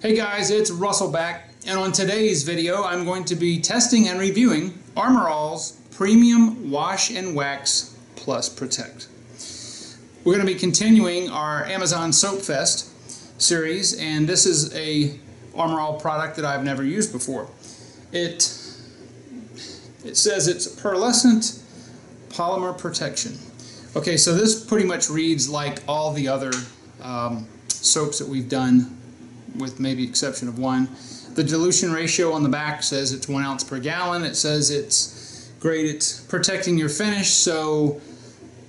Hey guys, it's Russell back, and on today's video I'm going to be testing and reviewing Armor All's Premium Wash and Wax Plus Protect. We're going to be continuing our Amazon Soap Fest series, and this is a Armor All product that I've never used before. It says it's pearlescent polymer protection. Okay, so this pretty much reads like all the other soaps that we've done, with maybe exception of one. The dilution ratio on the back says it's 1 ounce per gallon. It says it's great at protecting your finish, so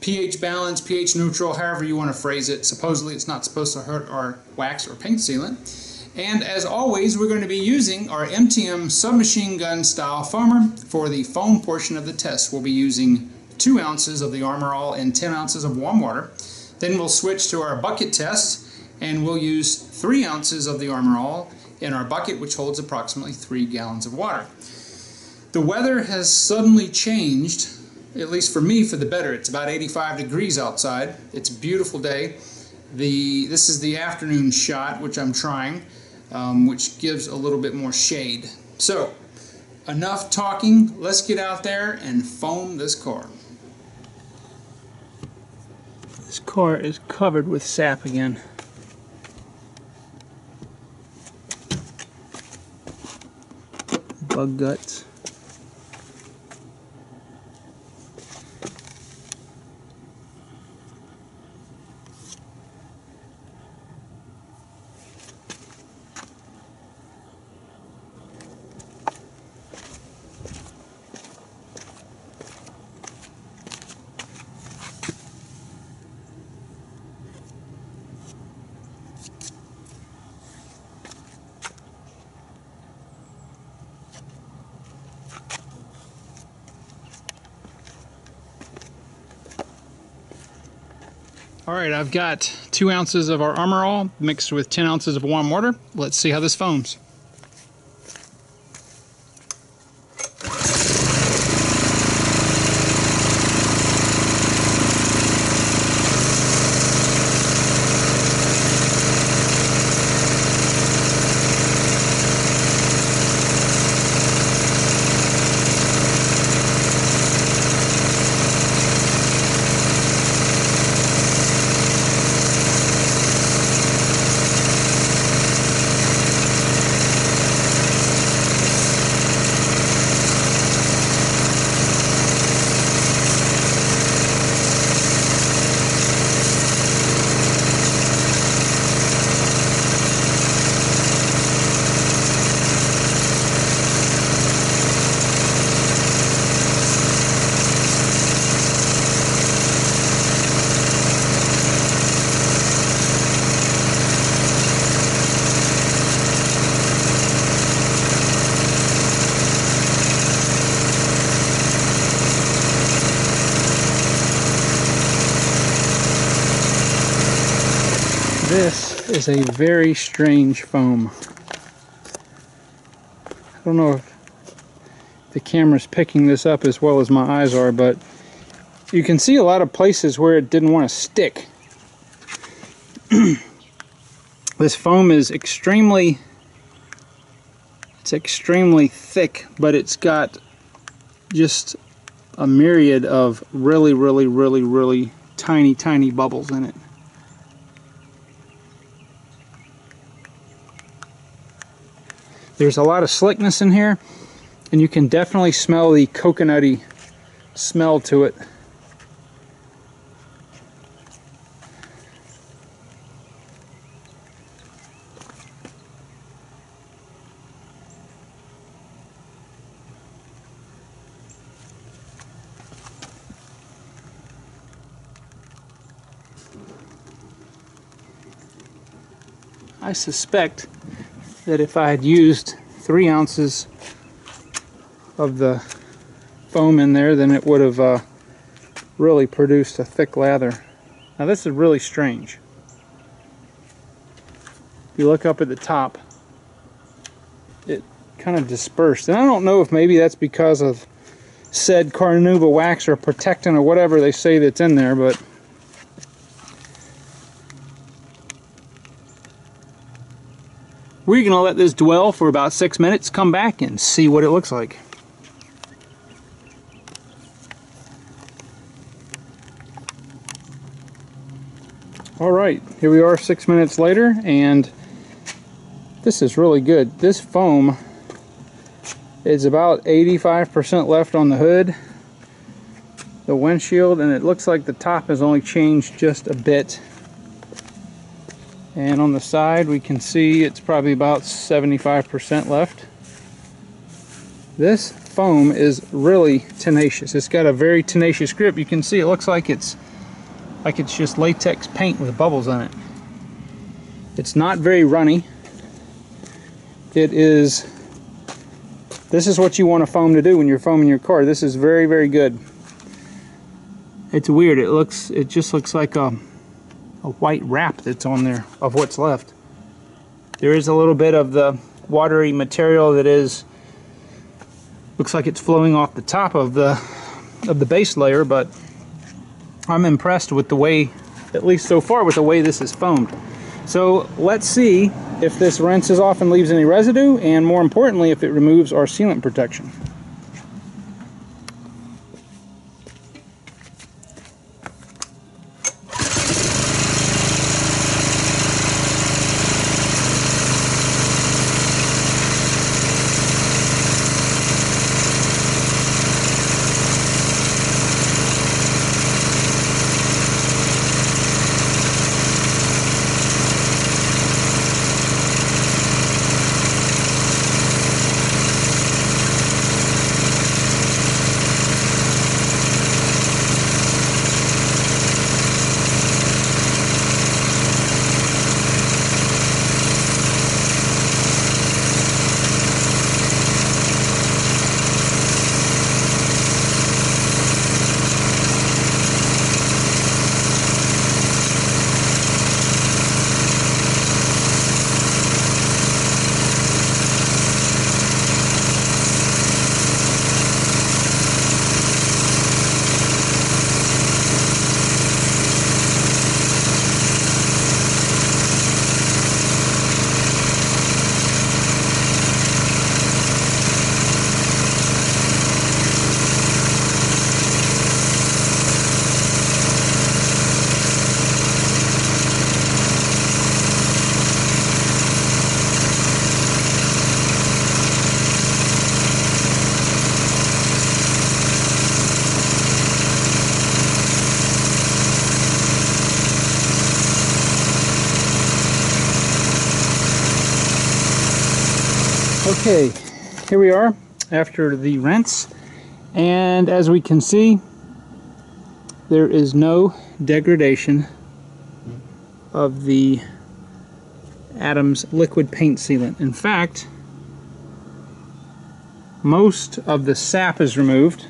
pH balance, pH neutral, however you want to phrase it. Supposedly it's not supposed to hurt our wax or paint sealant. And as always, we're going to be using our MTM submachine gun style foamer. For the foam portion of the test, we'll be using 2 ounces of the Armor All and 10 ounces of warm water. Then we'll switch to our bucket test, and we'll use 3 ounces of the Armor All in our bucket, which holds approximately 3 gallons of water. The weather has suddenly changed, at least for me, for the better. It's about 85 degrees outside. It's a beautiful day. This is the afternoon shot, which I'm trying, which gives a little bit more shade. So, enough talking. Let's get out there and foam this car. This car is covered with sap again. Bug guts. Alright, I've got 2 ounces of our Armor All mixed with 10 ounces of warm water. Let's see how this foams. This is a very strange foam. I don't know if the camera's picking this up as well as my eyes are, but you can see a lot of places where it didn't want to stick. This foam is extremely thick, but it's got just a myriad of really tiny bubbles in it. There's a lot of slickness in here, and you can definitely smell the coconutty smell to it. I suspect that if I had used 3 ounces of the foam in there, then it would have really produced a thick lather. Now this is really strange. If you look up at the top, it kind of dispersed. And I don't know if maybe that's because of said carnauba wax or protectant or whatever they say that's in there, but We're going to let this dwell for about 6 minutes, come back and see what it looks like. Alright, here we are 6 minutes later, and this is really good. This foam is about 85% left on the hood, the windshield, and it looks like the top has only changed just a bit. And on the side we can see it's probably about 75% left. This foam is really tenacious. It's got a very tenacious grip. You can see it looks like it's just latex paint with bubbles on it. It's not very runny. This is what you want a foam to do when you're foaming your car. This is very, very good. It's weird. It just looks like a white wrap that's on there of what's left. There is a little bit of the watery material that looks like it's flowing off the top of the base layer, but I'm impressed with the way, at least so far, with the way this is foamed. So let's see if this rinses off and leaves any residue, and more importantly, if it removes our sealant protection. Okay, here we are after the rinse, and as we can see, there is no degradation of the Adams liquid paint sealant. In fact, most of the sap is removed.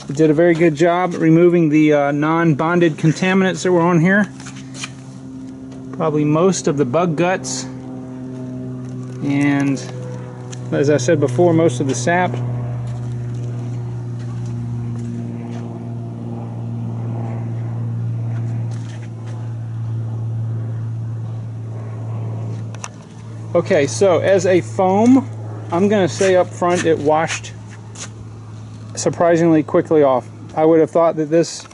It did a very good job removing the non-bonded contaminants that were on here. Probably most of the bug guts, and as I said before, most of the sap. Okay, so as a foam, I'm going to say up front it washed surprisingly quickly off. I would have thought that this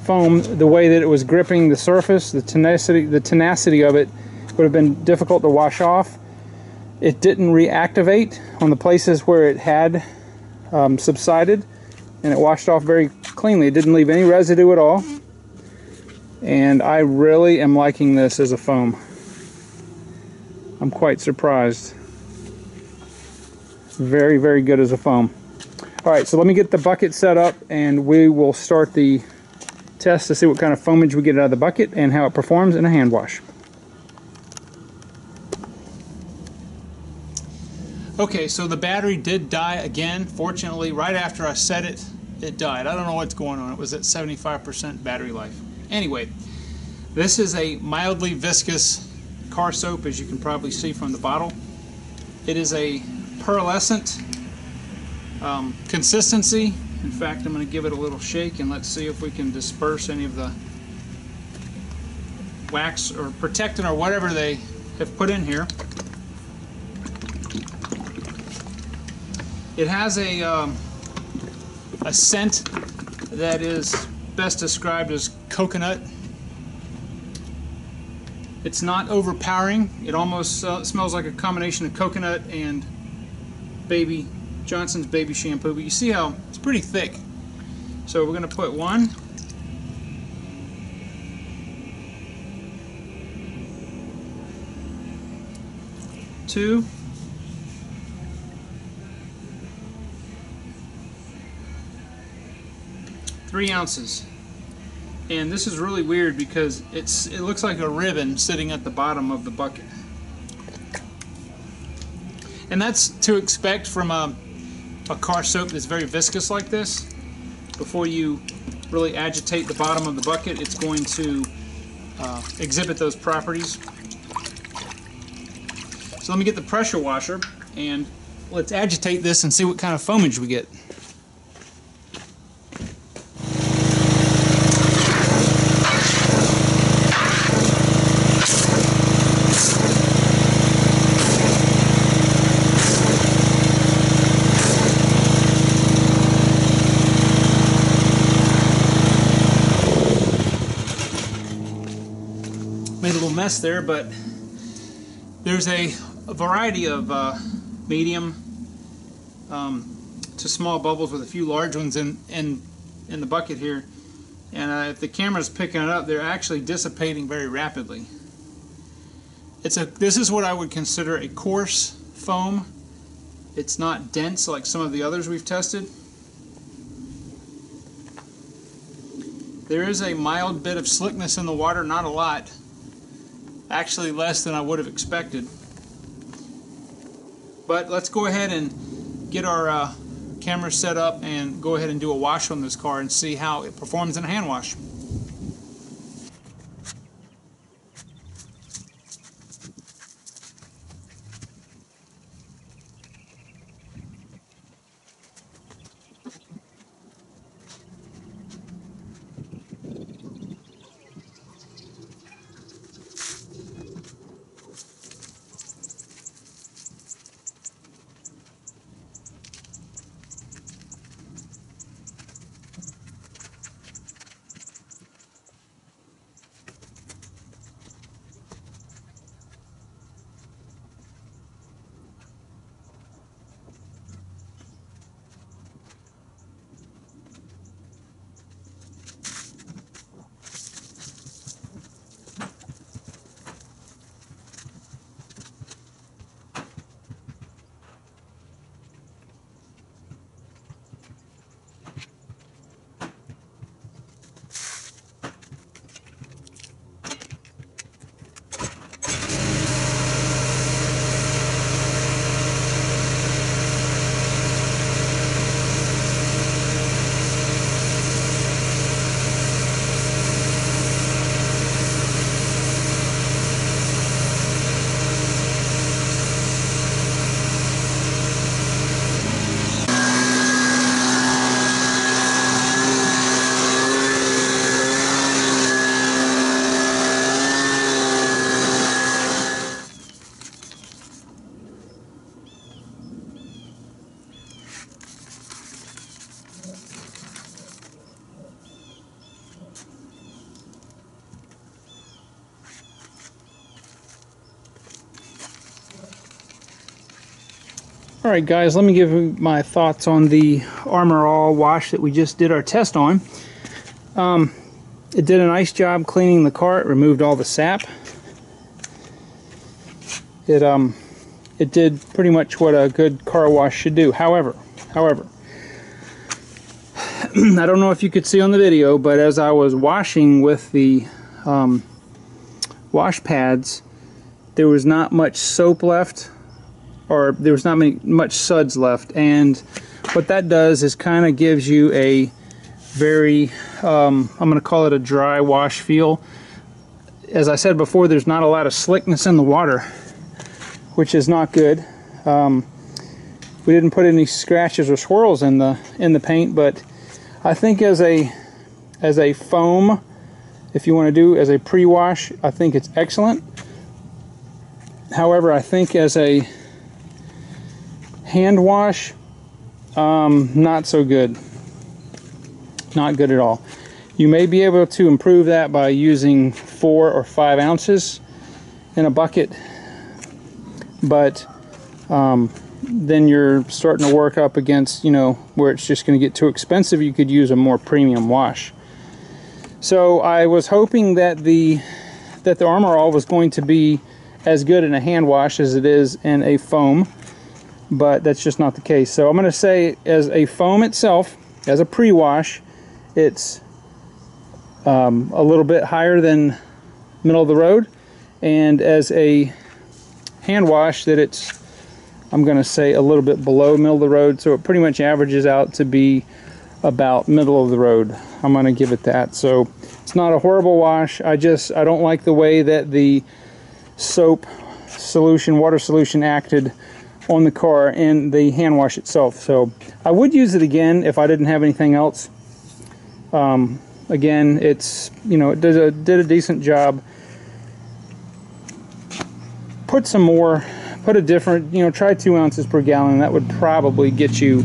foam, the way that it was gripping the surface, the tenacity of it, would have been difficult to wash off. It didn't reactivate on the places where it had subsided, and it washed off very cleanly. It didn't leave any residue at all, and I really am liking this as a foam. I'm quite surprised. Very, very good as a foam. Alright, so let me get the bucket set up and we will start the test to see what kind of foamage we get out of the bucket and how it performs in a hand wash. Okay, so the battery did die again. Fortunately, right after I set it, it died. I don't know what's going on. It was at 75% battery life. Anyway, this is a mildly viscous car soap, as you can probably see from the bottle. It is a pearlescent consistency. In fact, I'm going to give it a little shake and let's see if we can disperse any of the wax or protectant or whatever they have put in here. It has a scent that is best described as coconut. It's not overpowering. It almost smells like a combination of coconut and Johnson's baby shampoo, but you see how it's pretty thick. So we're going to put 1, 2, 3 ounces. And this is really weird because it looks like a ribbon sitting at the bottom of the bucket. And that's to expect from a car soap that's very viscous like this. Before you really agitate the bottom of the bucket, it's going to exhibit those properties. So let me get the pressure washer and let's agitate this and see what kind of foamage we get. Made a little mess there, but there's a variety of medium to small bubbles with a few large ones in the bucket here. And if the camera's picking it up, they're actually dissipating very rapidly. This is what I would consider a coarse foam. It's not dense like some of the others we've tested. There is a mild bit of slickness in the water, not a lot. Actually less than I would have expected. But let's go ahead and get our camera set up and go ahead and do a wash on this car and see how it performs in a hand wash. Alright guys, let me give you my thoughts on the Armor All wash that we just did our test on. It did a nice job cleaning the car. It removed all the sap. It did pretty much what a good car wash should do. However, I don't know if you could see on the video, but as I was washing with the wash pads, there was not much soap left, or there was not much suds left, and what that does is kind of gives you a very, I'm going to call it a dry wash feel. As I said before, there's not a lot of slickness in the water, which is not good. We didn't put any scratches or swirls in the paint, but I think as a foam, if you want to do as a pre-wash, I think it's excellent. However, I think as a hand wash, not so good. Not good at all. You may be able to improve that by using 4 or 5 ounces in a bucket, but then you're starting to work up against, you know, where it's just going to get too expensive. You could use a more premium wash. So I was hoping that the Armor All was going to be as good in a hand wash as it is in a foam, but that's just not the case. So I'm going to say, as a foam itself, as a pre-wash, it's a little bit higher than middle of the road, and as a hand wash, that it's, I'm going to say, a little bit below middle of the road. So it pretty much averages out to be about middle of the road. I'm going to give it that. So it's not a horrible wash. I don't like the way that the soap solution, water solution, acted on the car and the hand wash itself. So I would use it again if I didn't have anything else. Again, it's, you know, it did a decent job. Put some more, put a different, you know, try 2 ounces per gallon. That would probably get you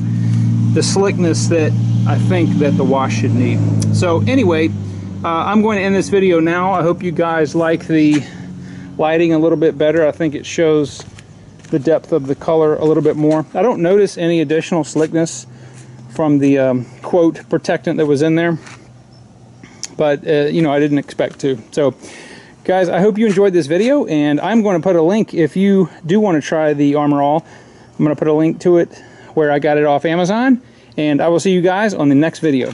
the slickness that I think that the wash should need. So anyway, I'm going to end this video now. I hope you guys like the lighting a little bit better. I think it shows the depth of the color a little bit more. I don't notice any additional slickness from the quote protectant that was in there, but you know, I didn't expect to. So guys, I hope you enjoyed this video, and I'm going to put a link, if you do want to try the Armor All, I'm going to put a link to it where I got it off Amazon, and I will see you guys on the next video.